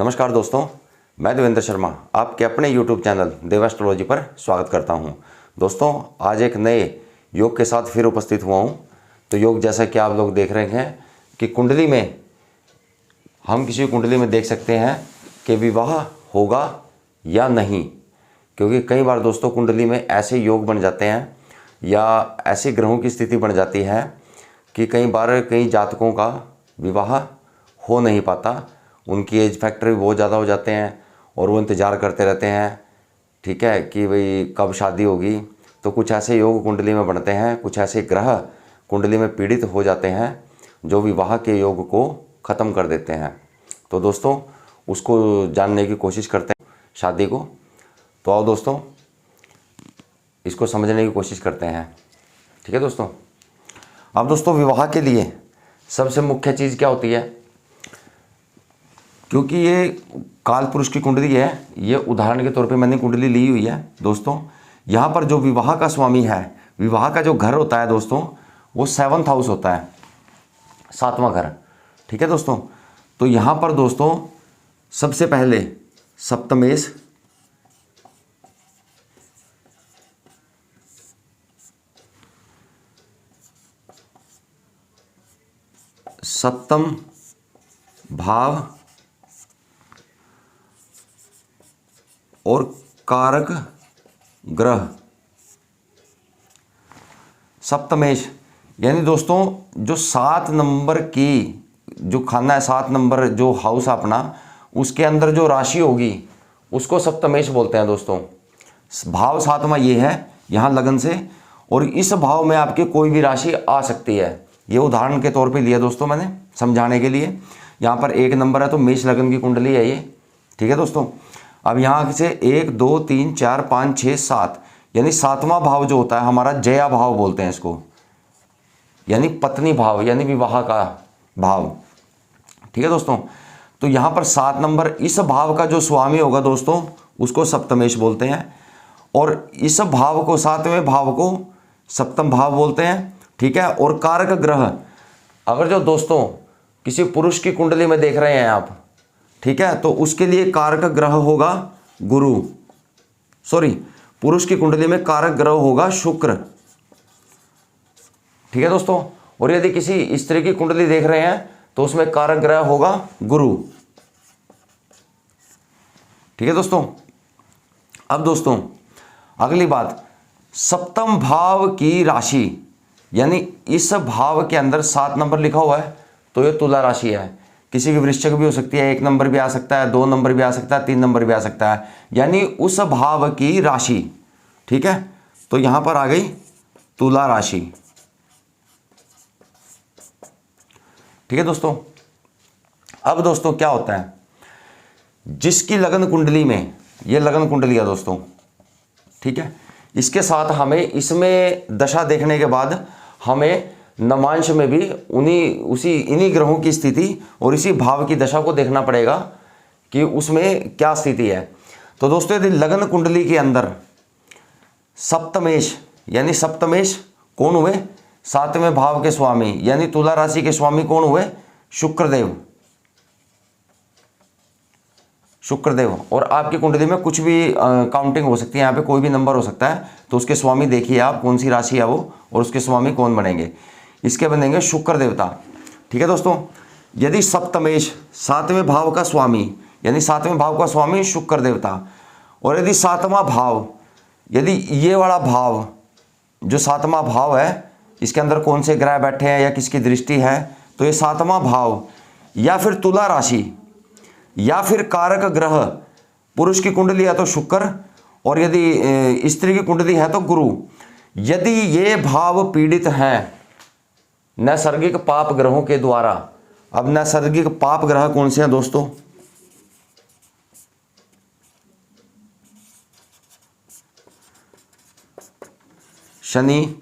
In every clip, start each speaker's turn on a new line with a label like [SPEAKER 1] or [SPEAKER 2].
[SPEAKER 1] नमस्कार दोस्तों, मैं देवेंद्र शर्मा आपके अपने YouTube चैनल देव एस्ट्रोलॉजी पर स्वागत करता हूं। दोस्तों, आज एक नए योग के साथ फिर उपस्थित हुआ हूं। तो योग जैसा कि आप लोग देख रहे हैं कि कुंडली में हम किसी कुंडली में देख सकते हैं कि विवाह होगा या नहीं, क्योंकि कई बार दोस्तों कुंडली में ऐसे योग बन जाते हैं या ऐसे ग्रहों की स्थिति बन जाती है कि कई बार कई जातकों का विवाह हो नहीं पाता। उनकी एज फैक्टर भी बहुत ज़्यादा हो जाते हैं और वो इंतज़ार करते रहते हैं, ठीक है, कि भाई कब शादी होगी। तो कुछ ऐसे योग कुंडली में बनते हैं, कुछ ऐसे ग्रह कुंडली में पीड़ित हो जाते हैं जो विवाह के योग को ख़त्म कर देते हैं। तो दोस्तों उसको जानने की कोशिश करते हैं, शादी को। तो आओ दोस्तों इसको समझने की कोशिश करते हैं, ठीक है दोस्तों। अब दोस्तों विवाह के लिए सबसे मुख्य चीज़ क्या होती है, क्योंकि ये काल पुरुष की कुंडली है, ये उदाहरण के तौर पे मैंने कुंडली ली हुई है दोस्तों। यहाँ पर जो विवाह का स्वामी है, विवाह का जो घर होता है दोस्तों, वो 7th हाउस होता है, 7वां घर, ठीक है दोस्तों। तो यहाँ पर दोस्तों सबसे पहले सप्तमेश, सप्तम भाव और कारक ग्रह सप्तमेश, यानी दोस्तों जो 7 नंबर की जो खाना है, 7 नंबर जो हाउस अपना, उसके अंदर जो राशि होगी उसको सप्तमेश बोलते हैं दोस्तों। भाव 7वां ये है यहाँ लगन से, और इस भाव में आपके कोई भी राशि आ सकती है। ये उदाहरण के तौर पे लिया दोस्तों मैंने समझाने के लिए। यहाँ पर 1 नंबर है तो मेष लगन की कुंडली है ये, ठीक है दोस्तों। अब यहाँ से 1 2 3 4 5 6 7, यानी 7वां भाव जो होता है हमारा जया भाव बोलते हैं इसको, यानी पत्नी भाव, यानी विवाह का भाव, ठीक है दोस्तों। तो यहाँ पर 7 नंबर इस भाव का जो स्वामी होगा दोस्तों उसको सप्तमेश बोलते हैं, और इस भाव को 7वें भाव को सप्तम भाव बोलते हैं, ठीक है। और कारक ग्रह, अगर जो दोस्तों किसी पुरुष की कुंडली में देख रहे हैं आप, ठीक है, तो उसके लिए कारक ग्रह होगा गुरु, पुरुष की कुंडली में कारक ग्रह होगा शुक्र, ठीक है दोस्तों। और यदि किसी स्त्री की कुंडली देख रहे हैं तो उसमें कारक ग्रह होगा गुरु, ठीक है दोस्तों। अब दोस्तों अगली बात, सप्तम भाव की राशि, यानी इस भाव के अंदर 7 नंबर लिखा हुआ है तो ये तुला राशि है। किसी की वृश्चिक भी हो सकती है, 1 नंबर भी आ सकता है, 2 नंबर भी आ सकता है, 3 नंबर भी आ सकता है, यानी उस भाव की राशि, ठीक है। तो यहां पर आ गई तुला राशि, ठीक है दोस्तों। अब दोस्तों क्या होता है, जिसकी लगन कुंडली में, ये लगन कुंडली है दोस्तों, ठीक है, इसके साथ हमें इसमें दशा देखने के बाद हमें नवांश में भी इन्हीं ग्रहों की स्थिति और इसी भाव की दशा को देखना पड़ेगा कि उसमें क्या स्थिति है। तो दोस्तों यदि लगन कुंडली के अंदर सप्तमेश, यानी सप्तमेश कौन हुए, 7वें भाव के स्वामी, यानी तुला राशि के स्वामी कौन हुए, शुक्रदेव, और आपकी कुंडली में कुछ भी काउंटिंग हो सकती है, यहाँ पे कोई भी नंबर हो सकता है, तो उसके स्वामी देखिए आप कौन सी राशि है वो, और उसके स्वामी कौन बनेंगे, इसके बनेंगे शुक्र देवता, ठीक है दोस्तों। यदि सप्तमेश 7वें भाव का स्वामी, यानी 7वें भाव का स्वामी शुक्र देवता, और यदि 7वां भाव, यदि ये वाला भाव जो 7वां भाव है, इसके अंदर कौन से ग्रह बैठे हैं या किसकी दृष्टि है, तो ये 7वां भाव या फिर तुला राशि या फिर कारक ग्रह, पुरुष की कुंडली है तो शुक्र, और यदि स्त्री की कुंडली है तो गुरु। यदि ये भाव पीड़ित हैं नैसर्गिक पाप ग्रहों के द्वारा, अब नैसर्गिक पाप ग्रह कौन से हैं दोस्तों, शनि,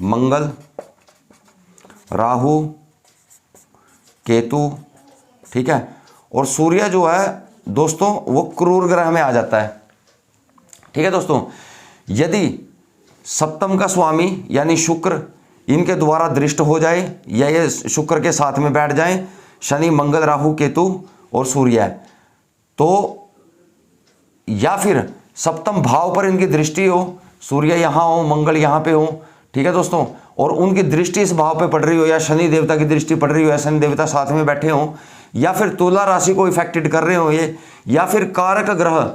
[SPEAKER 1] मंगल, राहु, केतु, ठीक है। और सूर्य जो है दोस्तों वो क्रूर ग्रह में आ जाता है, ठीक है दोस्तों। यदि सप्तम का स्वामी यानी शुक्र इनके द्वारा दृष्ट हो जाए या ये शुक्र के साथ में बैठ जाएं, शनि, मंगल, राहु, केतु और सूर्य है, तो या फिर सप्तम भाव पर इनकी दृष्टि हो, सूर्य यहाँ हो, मंगल यहाँ पे हो, ठीक है दोस्तों, और उनकी दृष्टि इस भाव पे पड़ रही हो, या शनि देवता की दृष्टि पड़ रही हो, या शनि देवता साथ में बैठे हो, या फिर तुला राशि को इफेक्टेड कर रहे हो ये, या फिर कारक ग्रह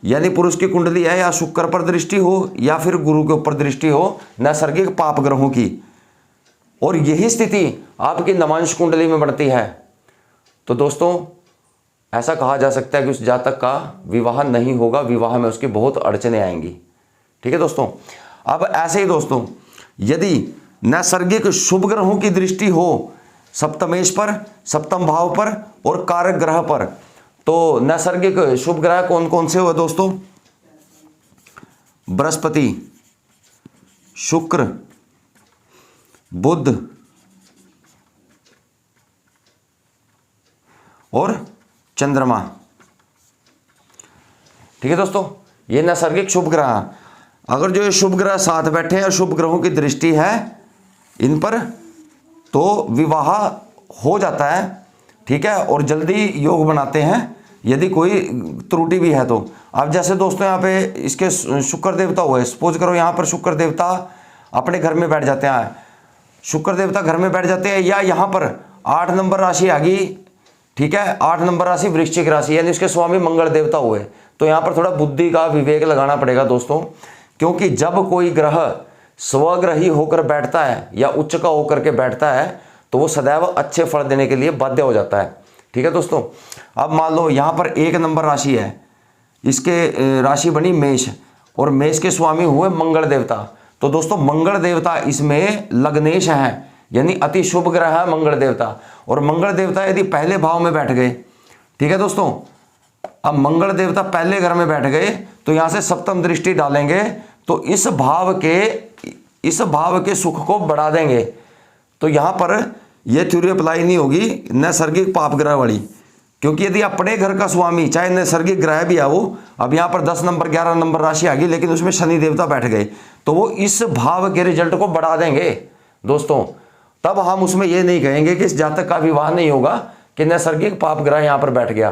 [SPEAKER 1] यानी पुरुष की कुंडली है या शुक्र पर दृष्टि हो, या फिर गुरु के ऊपर दृष्टि हो, नैसर्गिक पाप ग्रहों की, और यही स्थिति आपकी नवांश कुंडली में बढ़ती है, तो दोस्तों ऐसा कहा जा सकता है कि उस जातक का विवाह नहीं होगा, विवाह में उसकी बहुत अड़चने आएंगी। ठीक है दोस्तों। अब ऐसे ही दोस्तों यदि नैसर्गिक शुभ ग्रहों की दृष्टि हो सप्तमेश पर, सप्तम भाव पर और कारक ग्रह पर, तो नैसर्गिक शुभ ग्रह कौन कौन से हुए दोस्तों? बृहस्पति, शुक्र, बुध और चंद्रमा। ठीक है दोस्तों, ये नैसर्गिक शुभ ग्रह। अगर जो ये शुभ ग्रह साथ बैठे हैं और शुभ ग्रहों की दृष्टि है इन पर, तो विवाह हो जाता है, ठीक है, और जल्दी योग बनाते हैं यदि कोई त्रुटि भी है तो। अब जैसे दोस्तों यहाँ पे इसके शुक्र देवता हुए, सपोज करो यहाँ पर शुक्र देवता अपने घर में बैठ जाते हैं, शुक्र देवता घर में बैठ जाते हैं, या यहाँ पर 8 नंबर राशि आ गई, ठीक है, 8 नंबर राशि वृश्चिक राशि यानी उसके स्वामी मंगल देवता हुए, तो यहाँ पर थोड़ा बुद्धि का विवेक लगाना पड़ेगा दोस्तों, क्योंकि जब कोई ग्रह स्वग्रही होकर बैठता है या उच्च का होकर के बैठता है तो वो सदैव अच्छे फल देने के लिए बाध्य हो जाता है। ठीक है दोस्तों। अब मान लो यहाँ पर 1 नंबर राशि है, इसके राशि बनी मेष, और मेष के स्वामी हुए मंगल देवता, तो दोस्तों मंगल देवता इसमें लग्नेश है यानी अति शुभ ग्रह है मंगल देवता, और मंगल देवता यदि पहले भाव में बैठ गए, ठीक है दोस्तों, अब मंगल देवता पहले घर में बैठ गए तो यहां से सप्तम दृष्टि डालेंगे तो इस भाव के सुख को बढ़ा देंगे। तो यहां पर यह थ्योरी अप्लाई नहीं होगी नैसर्गिक पाप ग्रह वाली, क्योंकि यदि अपने घर का स्वामी चाहे नैसर्गिक ग्रह भी है वो, अब यहां पर 10 नंबर 11 नंबर राशि आ गई लेकिन उसमें शनि देवता बैठ गए, तो वो इस भाव के रिजल्ट को बढ़ा देंगे दोस्तों। तब हम उसमें ये नहीं कहेंगे कि इस जातक का विवाह नहीं होगा कि नैसर्गिक पाप ग्रह यहां पर बैठ गया,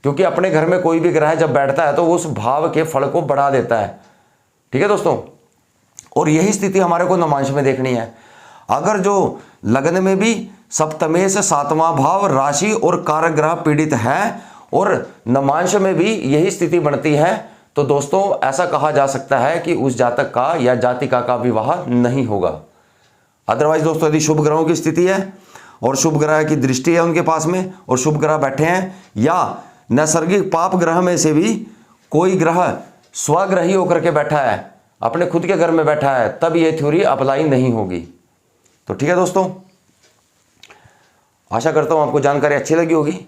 [SPEAKER 1] क्योंकि अपने घर में कोई भी ग्रह जब बैठता है तो वो उस भाव के फल को बढ़ा देता है। ठीक है दोस्तों, और यही स्थिति हमारे को नवांश में देखनी है। अगर जो लग्न में भी सप्तमेश 7वां भाव राशि और कारक ग्रह पीड़ित है और नवांश में भी यही स्थिति बनती है, तो दोस्तों ऐसा कहा जा सकता है कि उस जातक का या जातिका का विवाह नहीं होगा। अदरवाइज दोस्तों यदि शुभ ग्रहों की स्थिति है और शुभ ग्रह की दृष्टि है उनके पास में और शुभ ग्रह बैठे हैं, या नैसर्गिक पाप ग्रह में से भी कोई ग्रह स्वग्रही होकर के बैठा है, अपने खुद के घर में बैठा है, तब ये थ्योरी अप्लाई नहीं होगी। तो ठीक है दोस्तों, आशा करता हूं आपको जानकारी अच्छी लगी होगी।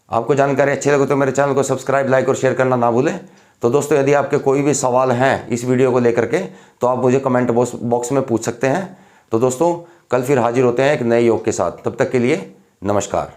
[SPEAKER 1] आपको जानकारी अच्छी लगे तो मेरे चैनल को सब्सक्राइब, लाइक और शेयर करना ना भूलें। तो दोस्तों यदि आपके कोई भी सवाल हैं इस वीडियो को लेकर के तो आप मुझे कमेंट बॉक्स में पूछ सकते हैं। तो दोस्तों कल फिर हाजिर होते हैं एक नए योग के साथ, तब तक के लिए नमस्कार।